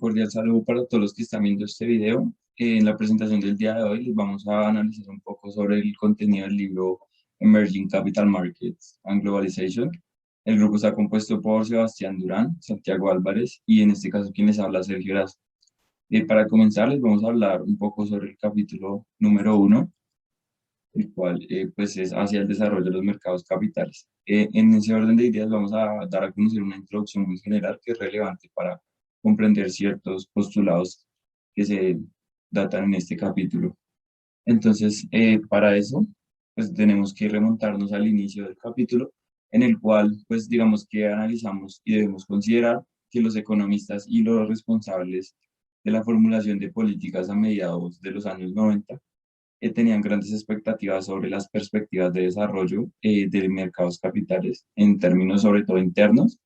Cordial saludo para todos los que están viendo este video. En la presentación del día de hoy les vamos a analizar un poco sobre el contenido del libro Emerging Capital Markets and Globalization. El grupo está compuesto por Sebastián Durán, Santiago Álvarez y en este caso quien les habla Sergio Erazo. Para comenzar les vamos a hablar un poco sobre el capítulo número 1, el cual pues es hacia el desarrollo de los mercados capitales. En ese orden de ideas vamos a dar a conocer una introducción muy general que es relevante para comprender ciertos postulados que se datan en este capítulo. Entonces, para eso, pues tenemos que remontarnos al inicio del capítulo, en el cual, pues digamos que analizamos y debemos considerar que los economistas y los responsables de la formulación de políticas a mediados de los años 90 tenían grandes expectativas sobre las perspectivas de desarrollo de mercados capitales en términos sobre todo internos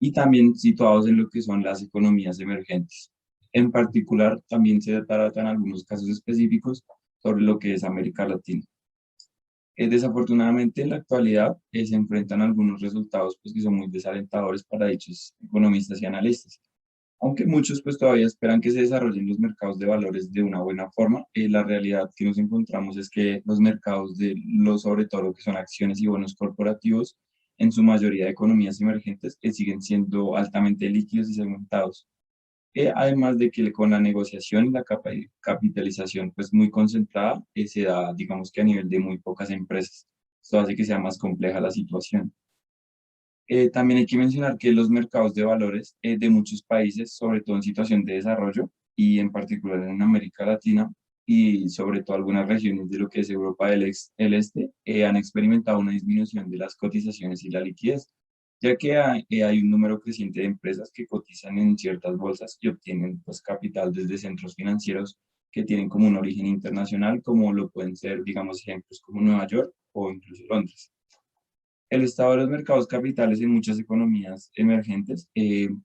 y también situados en lo que son las economías emergentes. En particular, también se tratan algunos casos específicos sobre lo que es América Latina. Desafortunadamente, en la actualidad se enfrentan algunos resultados pues, que son muy desalentadores para dichos economistas y analistas. Aunque muchos pues todavía esperan que se desarrollen los mercados de valores de una buena forma, la realidad que nos encontramos es que los mercados de los, sobre todo lo que son acciones y bonos corporativos, en su mayoría de economías emergentes, siguen siendo altamente líquidos y segmentados. Además de que con la negociación y la capitalización pues muy concentrada, se da digamos que a nivel de muy pocas empresas. Esto hace que sea más compleja la situación. También hay que mencionar que los mercados de valores de muchos países, sobre todo en situación de desarrollo y en particular en América Latina y sobre todo algunas regiones de lo que es Europa el Este, han experimentado una disminución de las cotizaciones y la liquidez, ya que hay un número creciente de empresas que cotizan en ciertas bolsas y obtienen pues, capital desde centros financieros que tienen como un origen internacional, como lo pueden ser, digamos, ejemplos como Nueva York o incluso Londres. El estado de los mercados capitales en muchas economías emergentes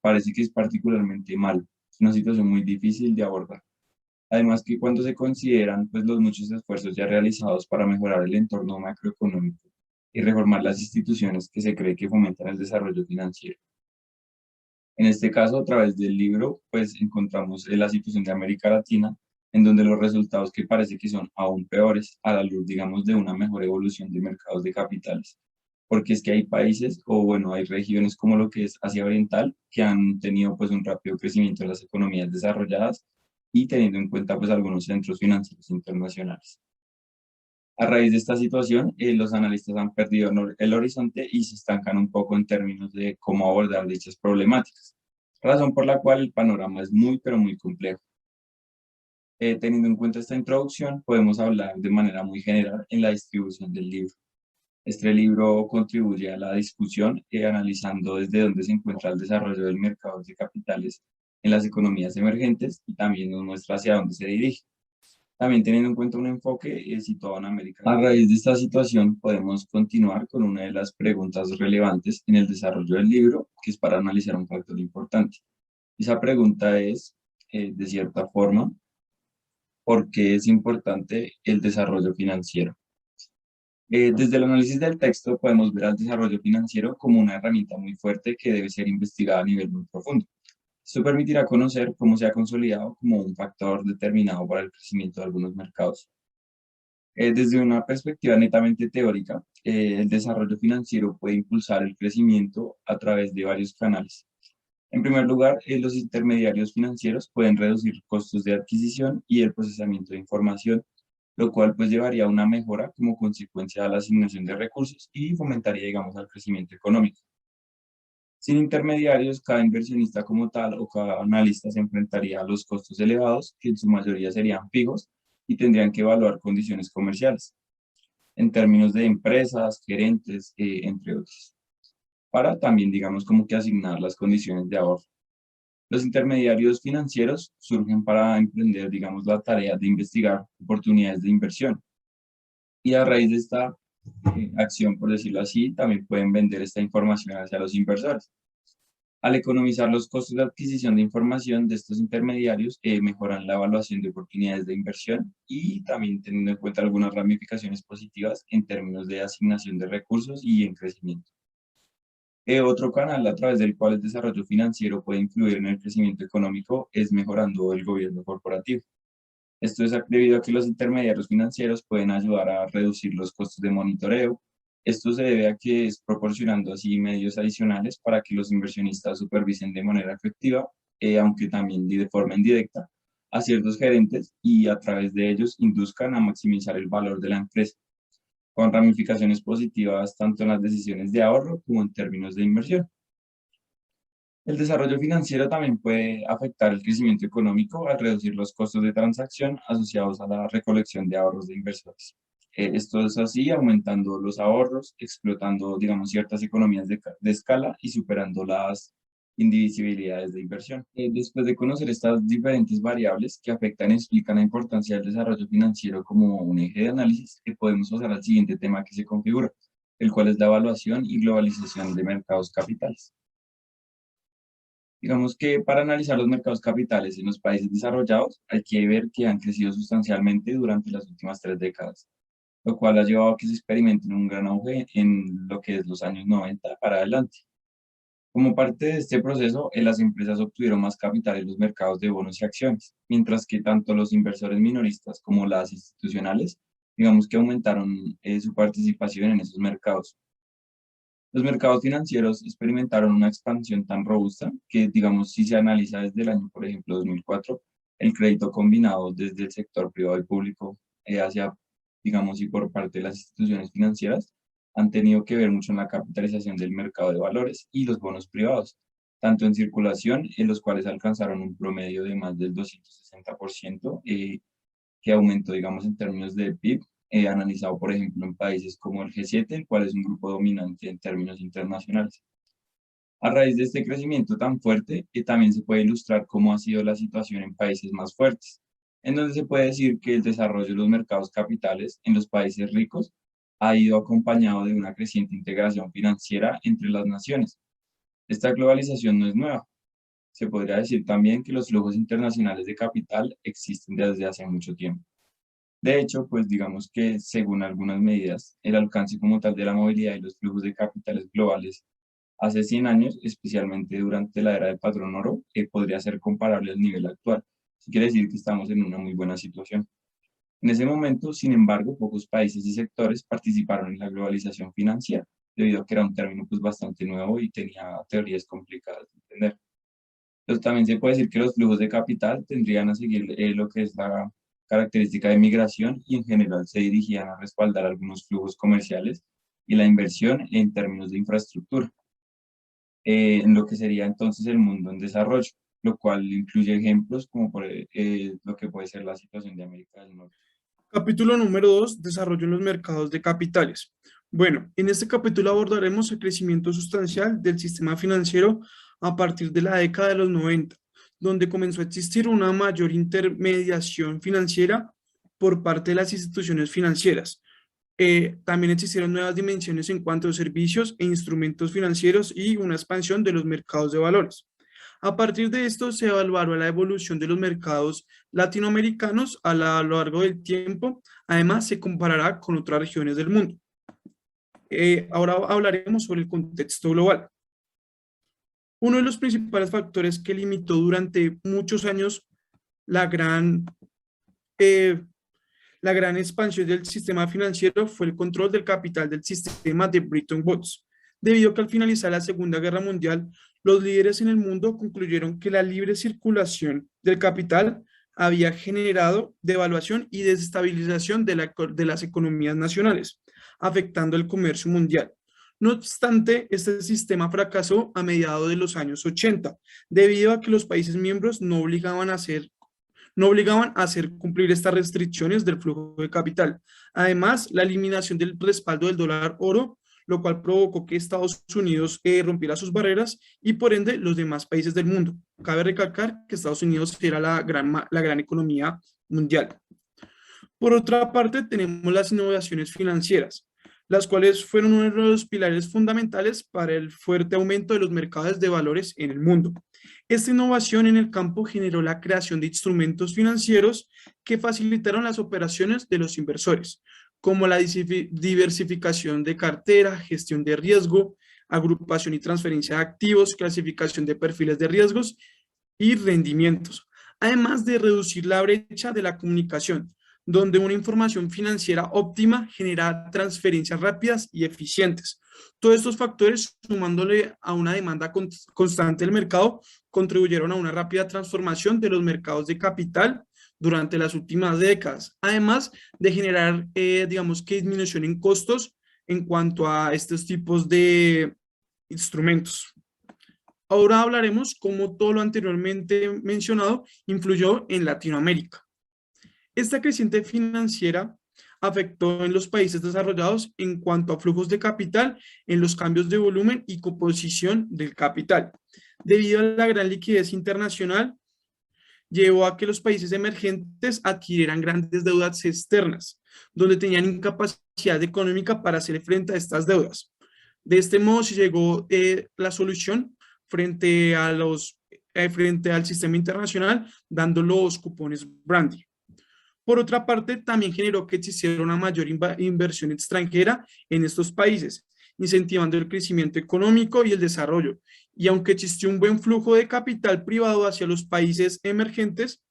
parece que es particularmente malo. Es una situación muy difícil de abordar. Además que cuando se consideran pues, los muchos esfuerzos ya realizados para mejorar el entorno macroeconómico y reformar las instituciones que se cree que fomentan el desarrollo financiero. En este caso, a través del libro, pues encontramos la situación de América Latina, en donde los resultados que parece que son aún peores a la luz, digamos, de una mejor evolución de mercados de capitales porque es que hay países o bueno, hay regiones como lo que es Asia Oriental que han tenido pues un rápido crecimiento en las economías desarrolladas y teniendo en cuenta pues algunos centros financieros internacionales. A raíz de esta situación, los analistas han perdido el horizonte y se estancan un poco en términos de cómo abordar dichas problemáticas, razón por la cual el panorama es muy pero muy complejo. Teniendo en cuenta esta introducción, podemos hablar de manera muy general en la distribución del libro. Este libro contribuye a la discusión analizando desde dónde se encuentra el desarrollo del mercado de capitales en las economías emergentes y también nos muestra hacia dónde se dirige. También teniendo en cuenta un enfoque situado en América Latina. A raíz de esta situación podemos continuar con una de las preguntas relevantes en el desarrollo del libro, que es para analizar un factor importante. Esa pregunta es, de cierta forma, ¿por qué es importante el desarrollo financiero? Desde el análisis del texto podemos ver al desarrollo financiero como una herramienta muy fuerte que debe ser investigada a nivel muy profundo. Esto permitirá conocer cómo se ha consolidado como un factor determinado para el crecimiento de algunos mercados. Desde una perspectiva netamente teórica, el desarrollo financiero puede impulsar el crecimiento a través de varios canales. En primer lugar, los intermediarios financieros pueden reducir costos de adquisición y el procesamiento de información, lo cual pues llevaría a una mejora como consecuencia de la asignación de recursos y fomentaría, digamos, al crecimiento económico. Sin intermediarios, cada inversionista como tal o cada analista se enfrentaría a los costos elevados, que en su mayoría serían fijos y tendrían que evaluar condiciones comerciales, en términos de empresas, gerentes, entre otros, para también, digamos, como que asignar las condiciones de ahorro. Los intermediarios financieros surgen para emprender, digamos, la tarea de investigar oportunidades de inversión. Y a raíz de esta acción, por decirlo así, también pueden vender esta información hacia los inversores. Al economizar los costos de adquisición de información de estos intermediarios, mejoran la evaluación de oportunidades de inversión y también teniendo en cuenta algunas ramificaciones positivas en términos de asignación de recursos y en crecimiento. Otro canal a través del cual el desarrollo financiero puede influir en el crecimiento económico es mejorando el gobierno corporativo. Esto es debido a que los intermediarios financieros pueden ayudar a reducir los costos de monitoreo. Esto se debe a que es proporcionando así medios adicionales para que los inversionistas supervisen de manera efectiva, aunque también de forma indirecta, a ciertos gerentes y a través de ellos induzcan a maximizar el valor de la empresa, con ramificaciones positivas tanto en las decisiones de ahorro como en términos de inversión. El desarrollo financiero también puede afectar el crecimiento económico al reducir los costos de transacción asociados a la recolección de ahorros de inversores. Esto es así, aumentando los ahorros, explotando, digamos, ciertas economías de escala y superando las indivisibilidades de inversión. Después de conocer estas diferentes variables que afectan y explican la importancia del desarrollo financiero como un eje de análisis, podemos pasar al siguiente tema que se configura, el cual es la evaluación y globalización de mercados capitales. Digamos que para analizar los mercados capitales en los países desarrollados hay que ver que han crecido sustancialmente durante las últimas 3 décadas, lo cual ha llevado a que se experimenten un gran auge en lo que es los años 90 para adelante. Como parte de este proceso, las empresas obtuvieron más capital en los mercados de bonos y acciones, mientras que tanto los inversores minoristas como las institucionales, digamos que aumentaron su participación en esos mercados. Los mercados financieros experimentaron una expansión tan robusta que, digamos, si se analiza desde el año, por ejemplo, 2004, el crédito combinado desde el sector privado y público hacia, digamos, y por parte de las instituciones financieras, han tenido que ver mucho en la capitalización del mercado de valores y los bonos privados, tanto en circulación, en los cuales alcanzaron un promedio de más del 260%, que aumentó, digamos, en términos de PIB, analizado, por ejemplo, en países como el G7, el cual es un grupo dominante en términos internacionales. A raíz de este crecimiento tan fuerte, también se puede ilustrar cómo ha sido la situación en países más fuertes, en donde se puede decir que el desarrollo de los mercados capitales en los países ricos ha ido acompañado de una creciente integración financiera entre las naciones. Esta globalización no es nueva. Se podría decir también que los flujos internacionales de capital existen desde hace mucho tiempo. De hecho, pues digamos que según algunas medidas, el alcance como tal de la movilidad y los flujos de capitales globales hace 100 años, especialmente durante la era del patrón oro, podría ser comparable al nivel actual. Eso quiere decir que estamos en una muy buena situación. En ese momento, sin embargo, pocos países y sectores participaron en la globalización financiera, debido a que era un término pues bastante nuevo y tenía teorías complicadas de entender. Entonces, también se puede decir que los flujos de capital tendrían a seguir lo que es la característica de migración y en general se dirigían a respaldar algunos flujos comerciales y la inversión en términos de infraestructura, en lo que sería entonces el mundo en desarrollo, lo cual incluye ejemplos como por lo que puede ser la situación de América del Norte. Capítulo número 2, desarrollo en los mercados de capitales. Bueno, en este capítulo abordaremos el crecimiento sustancial del sistema financiero a partir de la década de los 90, donde comenzó a existir una mayor intermediación financiera por parte de las instituciones financieras. También existieron nuevas dimensiones en cuanto a servicios e instrumentos financieros y una expansión de los mercados de valores. A partir de esto se evaluará la evolución de los mercados latinoamericanos a lo largo del tiempo. Además, se comparará con otras regiones del mundo. Ahora hablaremos sobre el contexto global. Uno de los principales factores que limitó durante muchos años la gran, eh, la gran expansión del sistema financiero fue el control del capital del sistema de Bretton Woods. Debido a que al finalizar la Segunda Guerra Mundial, los líderes en el mundo concluyeron que la libre circulación del capital había generado devaluación y desestabilización de las economías nacionales, afectando el comercio mundial. No obstante, este sistema fracasó a mediados de los años 80, debido a que los países miembros no obligaban a hacer cumplir estas restricciones del flujo de capital. Además, la eliminación del respaldo del dólar oro, lo cual provocó que Estados Unidos rompiera sus barreras y por ende los demás países del mundo. Cabe recalcar que Estados Unidos era la gran economía mundial. Por otra parte, tenemos las innovaciones financieras, las cuales fueron uno de los pilares fundamentales para el fuerte aumento de los mercados de valores en el mundo. Esta innovación en el campo generó la creación de instrumentos financieros que facilitaron las operaciones de los inversores, como la diversificación de cartera, gestión de riesgo, agrupación y transferencia de activos, clasificación de perfiles de riesgos y rendimientos, además de reducir la brecha de la comunicación, donde una información financiera óptima genera transferencias rápidas y eficientes. Todos estos factores, sumándole a una demanda constante del mercado, contribuyeron a una rápida transformación de los mercados de capital durante las últimas décadas, además de generar, digamos que disminución en costos en cuanto a estos tipos de instrumentos. Ahora hablaremos cómo todo lo anteriormente mencionado influyó en Latinoamérica. Esta creciente financiera afectó en los países desarrollados en cuanto a flujos de capital, en los cambios de volumen y composición del capital. Debido a la gran liquidez internacional, llevó a que los países emergentes adquirieran grandes deudas externas, donde tenían incapacidad económica para hacer frente a estas deudas. De este modo se llegó la solución frente al sistema internacional, dando los cupones Brandy. Por otra parte, también generó que existiera una mayor inversión extranjera en estos países, incentivando el crecimiento económico y el desarrollo. Y aunque existió un buen flujo de capital privado hacia los países emergentes,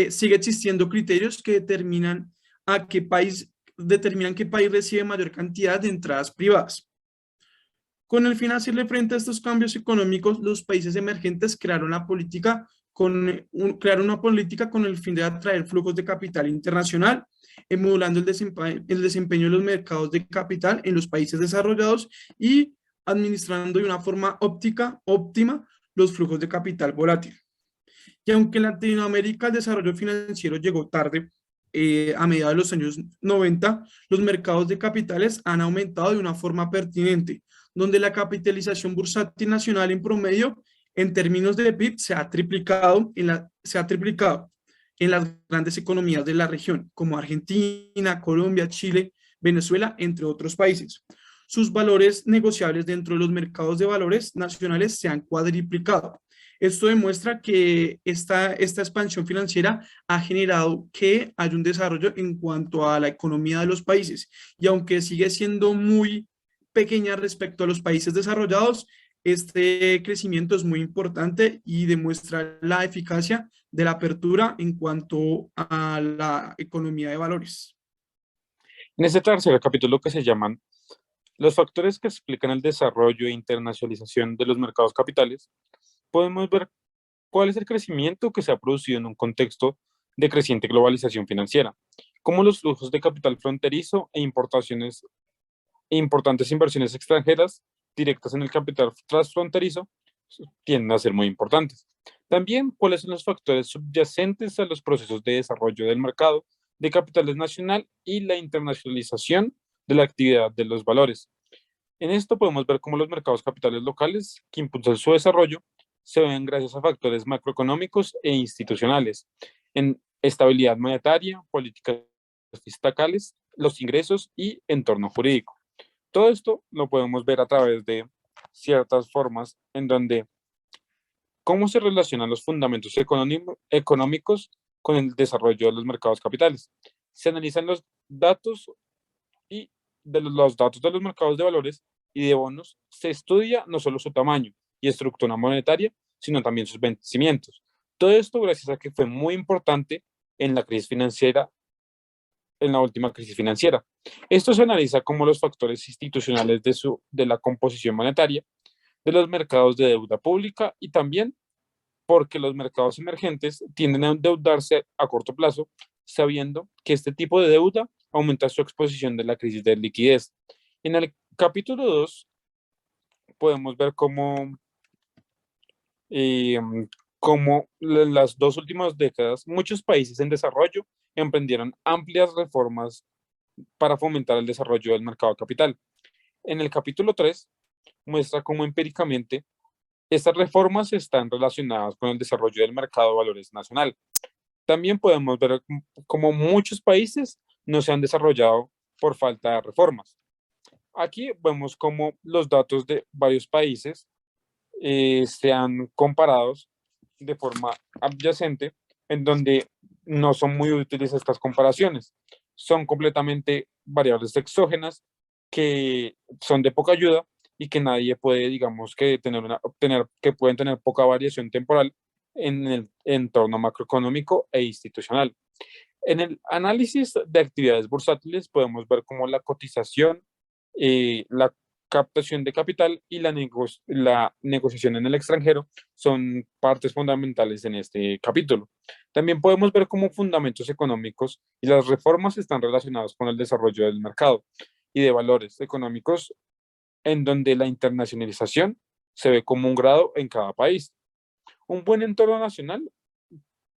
sigue existiendo criterios que determinan qué país recibe mayor cantidad de entradas privadas. Con el fin de hacerle frente a estos cambios económicos, los países emergentes crearon una política con el fin de atraer flujos de capital internacional, emulando el desempeño de los mercados de capital en los países desarrollados y administrando de una forma óptima los flujos de capital volátil. Y aunque en Latinoamérica el desarrollo financiero llegó tarde, a mediados de los años 90, los mercados de capitales han aumentado de una forma pertinente, donde la capitalización bursátil nacional en promedio, en términos de PIB, se ha triplicado en las grandes economías de la región, como Argentina, Colombia, Chile, Venezuela, entre otros países. Sus valores negociables dentro de los mercados de valores nacionales se han cuadriplicado. Esto demuestra que esta expansión financiera ha generado que haya un desarrollo en cuanto a la economía de los países. Y aunque sigue siendo muy pequeña respecto a los países desarrollados, este crecimiento es muy importante y demuestra la eficacia de la apertura en cuanto a la economía de valores. En este tercer capítulo, que se llaman los factores que explican el desarrollo e internacionalización de los mercados capitales, podemos ver cuál es el crecimiento que se ha producido en un contexto de creciente globalización financiera, cómo los flujos de capital fronterizo e importaciones e importantes inversiones extranjeras directas en el capital transfronterizo tienden a ser muy importantes. También cuáles son los factores subyacentes a los procesos de desarrollo del mercado de capitales nacional y la internacionalización de la actividad de los valores. En esto podemos ver cómo los mercados capitales locales que impulsan su desarrollo se ven gracias a factores macroeconómicos e institucionales, en estabilidad monetaria, políticas fiscales, los ingresos y entorno jurídico. Todo esto lo podemos ver a través de ciertas formas en donde cómo se relacionan los fundamentos económicos con el desarrollo de los mercados capitales. Se analizan los datos y de los datos de los mercados de valores y de bonos, se estudia no solo su tamaño y estructura monetaria, sino también sus vencimientos. Todo esto gracias a que fue muy importante en la crisis financiera, en la última crisis financiera. Esto se analiza como los factores institucionales de la composición monetaria, de los mercados de deuda pública y también porque los mercados emergentes tienden a endeudarse a corto plazo, sabiendo que este tipo de deuda aumenta su exposición de la crisis de liquidez. En el capítulo 2 podemos ver cómo en las dos últimas décadas muchos países en desarrollo emprendieron amplias reformas para fomentar el desarrollo del mercado capital. En el capítulo 3 muestra cómo empíricamente estas reformas están relacionadas con el desarrollo del mercado de valores nacional. También podemos ver cómo muchos países no se han desarrollado por falta de reformas. Aquí vemos cómo los datos de varios países se han comparados de forma adyacente, en donde no son muy útiles estas comparaciones. Son completamente variables exógenas que son de poca ayuda y que nadie puede, digamos, que que pueden tener poca variación temporal en el entorno macroeconómico e institucional. En el análisis de actividades bursátiles podemos ver cómo la cotización, la captación de capital y la negociación en el extranjero son partes fundamentales en este capítulo. También podemos ver cómo fundamentos económicos y las reformas están relacionados con el desarrollo del mercado y de valores económicos, en donde la internacionalización se ve como un grado en cada país. Un buen entorno nacional,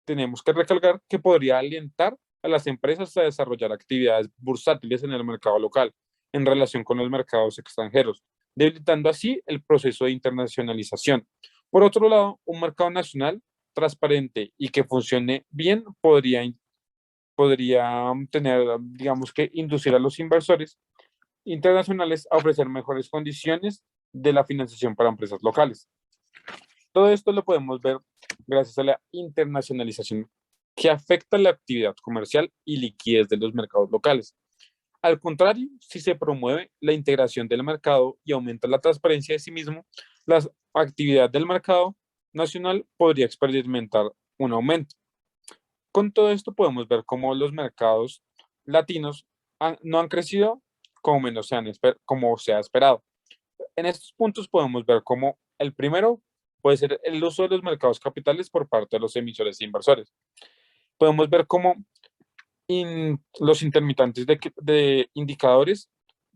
tenemos que recalcar que podría alentar a las empresas a desarrollar actividades bursátiles en el mercado local en relación con los mercados extranjeros, debilitando así el proceso de internacionalización. Por otro lado, un mercado nacional transparente y que funcione bien podría tener, digamos que, inducir a los inversores internacionales a ofrecer mejores condiciones de la financiación para empresas locales. Todo esto lo podemos ver gracias a la internacionalización que afecta la actividad comercial y liquidez de los mercados locales. Al contrario, si se promueve la integración del mercado y aumenta la transparencia de sí mismo, la actividad del mercado nacional podría experimentar un aumento. Con todo esto podemos ver cómo los mercados latinos no han crecido como se ha esperado. En estos puntos podemos ver cómo el primero puede ser el uso de los mercados capitales por parte de los emisores e inversores. Podemos ver cómo los intermitentes de indicadores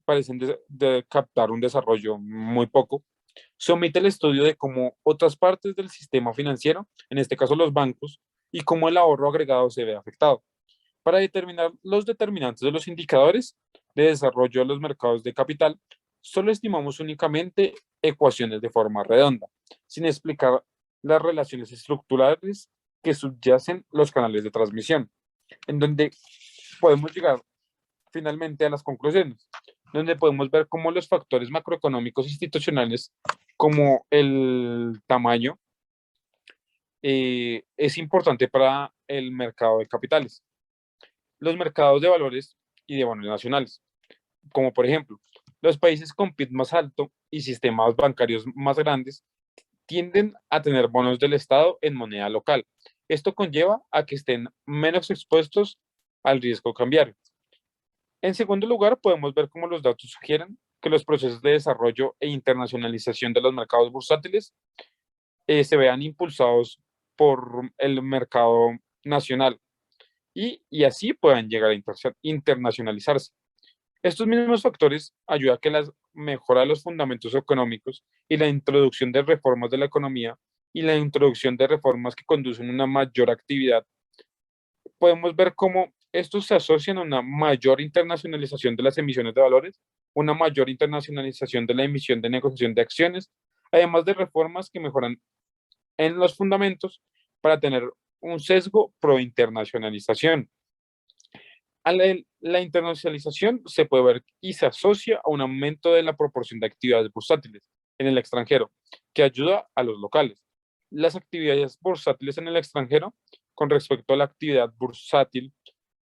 parecen de captar un desarrollo muy poco. Se omite el estudio de cómo otras partes del sistema financiero, en este caso los bancos, y cómo el ahorro agregado se ve afectado. Para determinar los determinantes de los indicadores de desarrollo de los mercados de capital, solo estimamos únicamente ecuaciones de forma redonda, sin explicar las relaciones estructurales que subyacen los canales de transmisión, en donde podemos llegar finalmente a las conclusiones, donde podemos ver cómo los factores macroeconómicos institucionales, como el tamaño, es importante para el mercado de capitales. Los mercados de valores y de bonos nacionales, como por ejemplo, los países con PIB más alto y sistemas bancarios más grandes tienden a tener bonos del Estado en moneda local. Esto conlleva a que estén menos expuestos al riesgo cambiario. En segundo lugar, podemos ver cómo los datos sugieren que los procesos de desarrollo e internacionalización de los mercados bursátiles se vean impulsados por el mercado nacional y así puedan llegar a internacionalizarse. Estos mismos factores ayudan a que la mejora de los fundamentos económicos y la introducción de reformas de la economía y la introducción de reformas que conducen a una mayor actividad. Podemos ver cómo estos se asocian a una mayor internacionalización de las emisiones de valores, una mayor internacionalización de la emisión de negociación de acciones, además de reformas que mejoran en los fundamentos para tener un sesgo pro internacionalización. La internacionalización se puede ver y se asocia a un aumento de la proporción de actividades bursátiles en el extranjero, que ayuda a los locales. Las actividades bursátiles en el extranjero, con respecto a la actividad bursátil,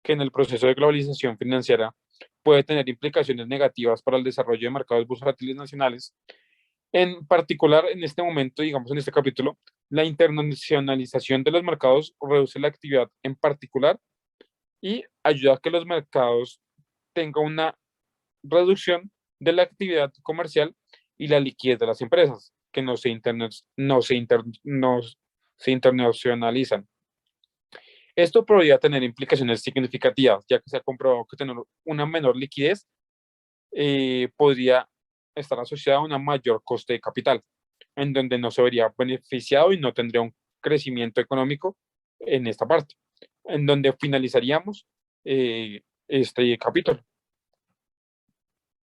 que en el proceso de globalización financiera puede tener implicaciones negativas para el desarrollo de mercados bursátiles nacionales. En particular, en este momento, digamos en este capítulo, la internacionalización de los mercados reduce la actividad en particular y ayuda a que los mercados tengan una reducción de la actividad comercial y la liquidez de las empresas, que no se internacionalizan. Esto podría tener implicaciones significativas, ya que se ha comprobado que tener una menor liquidez podría estar asociada a una mayor coste de capital, en donde no se vería beneficiado y no tendría un crecimiento económico en esta parte, en donde finalizaríamos este capítulo.